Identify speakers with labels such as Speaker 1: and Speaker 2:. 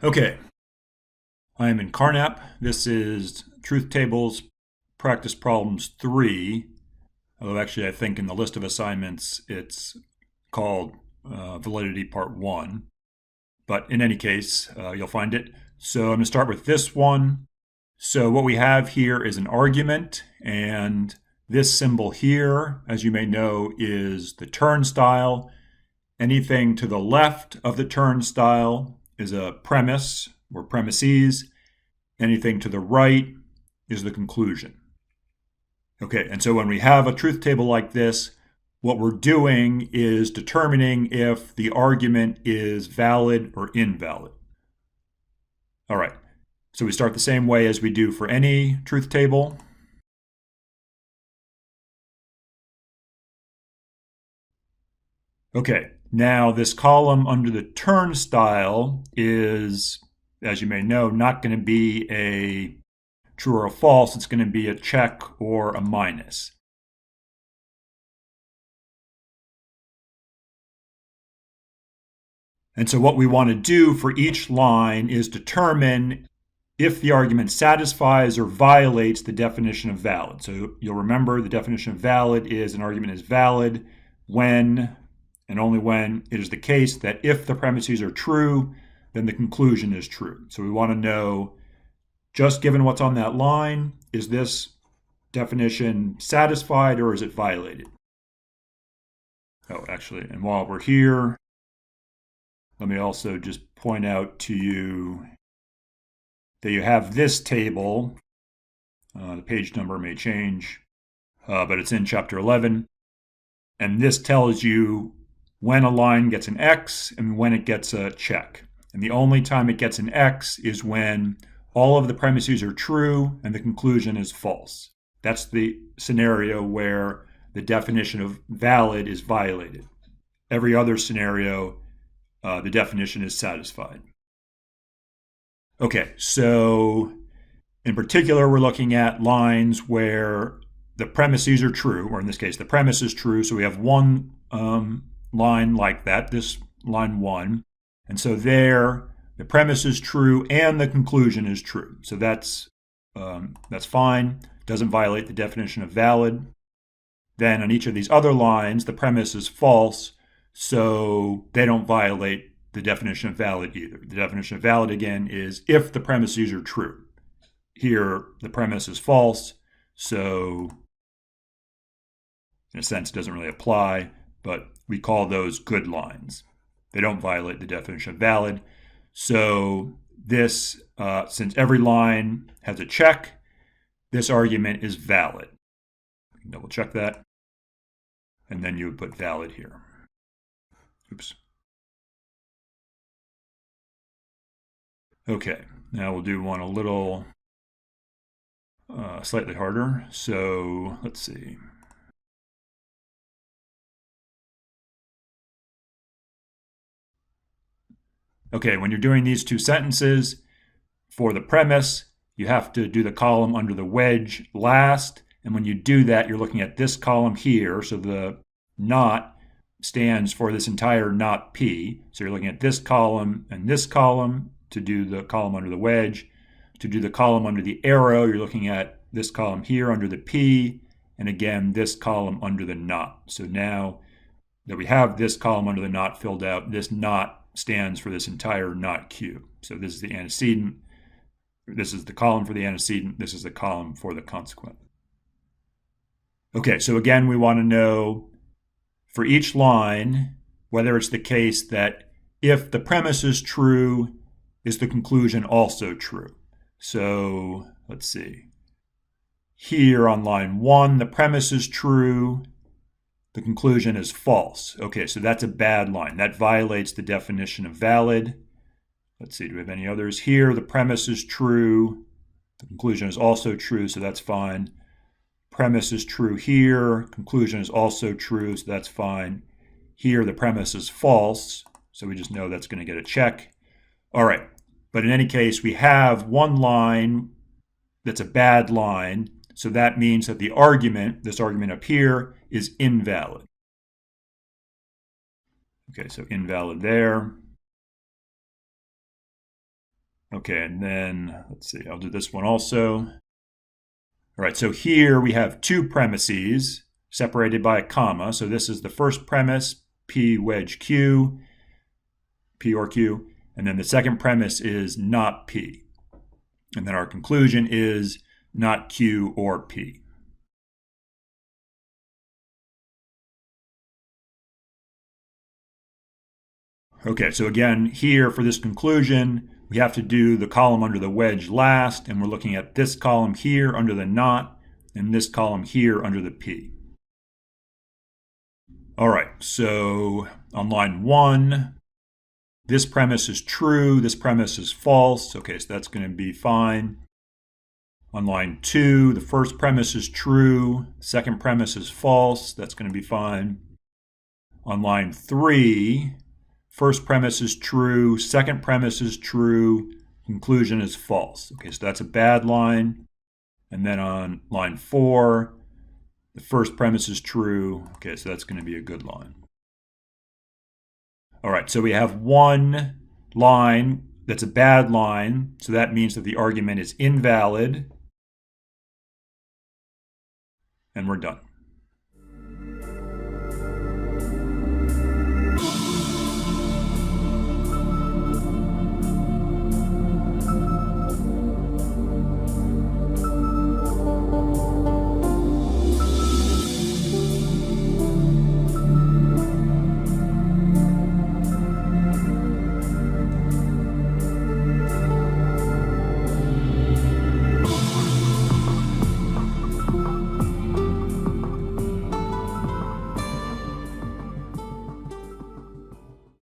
Speaker 1: Okay, I am in Carnap. This is Truth Tables Practice Problems 3. Although actually I think in the list of assignments it's called Validity Part 1. But in any case, you'll find it. So I'm going to start with this one. So what we have here is an argument, and this symbol here, as you may know, is the turnstile. Anything to the left of the turnstile is a premise or premises. Anything to the right is the conclusion. Okay, and so when we have a truth table like this, what we're doing is determining if the argument is valid or invalid. All right, so we start the same way as we do for any truth table. Okay, now this column under the turnstile is, as you may know, not going to be a true or a false. It's going to be a check or a minus. And so what we want to do for each line is determine if the argument satisfies or violates the definition of valid. So you'll remember the definition of valid is an argument is valid when and only when it is the case that if the premises are true, then the conclusion is true. So we want to know, just given what's on that line, is this definition satisfied or is it violated? Oh, actually, and while we're here, let me also just point out to you that you have this table. The page number may change, but it's in chapter 11. And this tells you when a line gets an X and when it gets a check. And the only time it gets an X is when all of the premises are true and the conclusion is false. That's the scenario where the definition of valid is violated. Every other scenario, the definition is satisfied. Okay, so in particular, we're looking at lines where the premises are true, or in this case, the premise is true. So we have one line like that, this line 1. And so there, the premise is true and the conclusion is true. So that's fine. Doesn't violate the definition of valid. Then on each of these other lines, the premise is false. So they don't violate the definition of valid either. The definition of valid, again, is if the premises are true. Here, the premise is false. So in a sense, it doesn't really apply, but we call those good lines. They don't violate the definition of valid. So this, since every line has a check, this argument is valid. You can double check that. And then you would put valid here. Oops. Okay, now we'll do one a little slightly harder. So let's see. Okay, when you're doing these two sentences, for the premise, you have to do the column under the wedge last. And when you do that, you're looking at this column here. So the not stands for this entire not P. So you're looking at this column and this column to do the column under the wedge. To do the column under the arrow, you're looking at this column here under the P, and again, this column under the not. So now that we have this column under the not filled out, this not stands for this entire not Q. So this is the antecedent. This is the column for the antecedent. This is the column for the consequent. Okay, so again, we want to know for each line whether it's the case that if the premise is true, is the conclusion also true? So let's see. Here on line 1, the premise is true. The conclusion is false. Okay, so that's a bad line. That violates the definition of valid. Let's see, do we have any others? Here, the premise is true. The conclusion is also true, so that's fine. Premise is true here. Conclusion is also true, so that's fine. Here, the premise is false, so we just know that's going to get a check. All right, but in any case, we have one line that's a bad line, so that means that the argument, this argument up here, is invalid. Okay, so invalid there. Okay, and then let's see, I'll do this one also. All right, so here we have two premises separated by a comma. So this is the first premise, P wedge Q, P or Q, and then the second premise is not P. And then our conclusion is not Q or P. Okay, so again, here for this conclusion, we have to do the column under the wedge last, and we're looking at this column here under the not, and this column here under the P. All right, so on line 1, this premise is true, this premise is false. Okay, so that's going to be fine. On line 2, the first premise is true, second premise is false. That's going to be fine. On line 3, first premise is true, second premise is true, conclusion is false. Okay, so that's a bad line. And then on line 4, the first premise is true. Okay, so that's going to be a good line. All right, so we have one line that's a bad line, so that means that the argument is invalid. And we're done.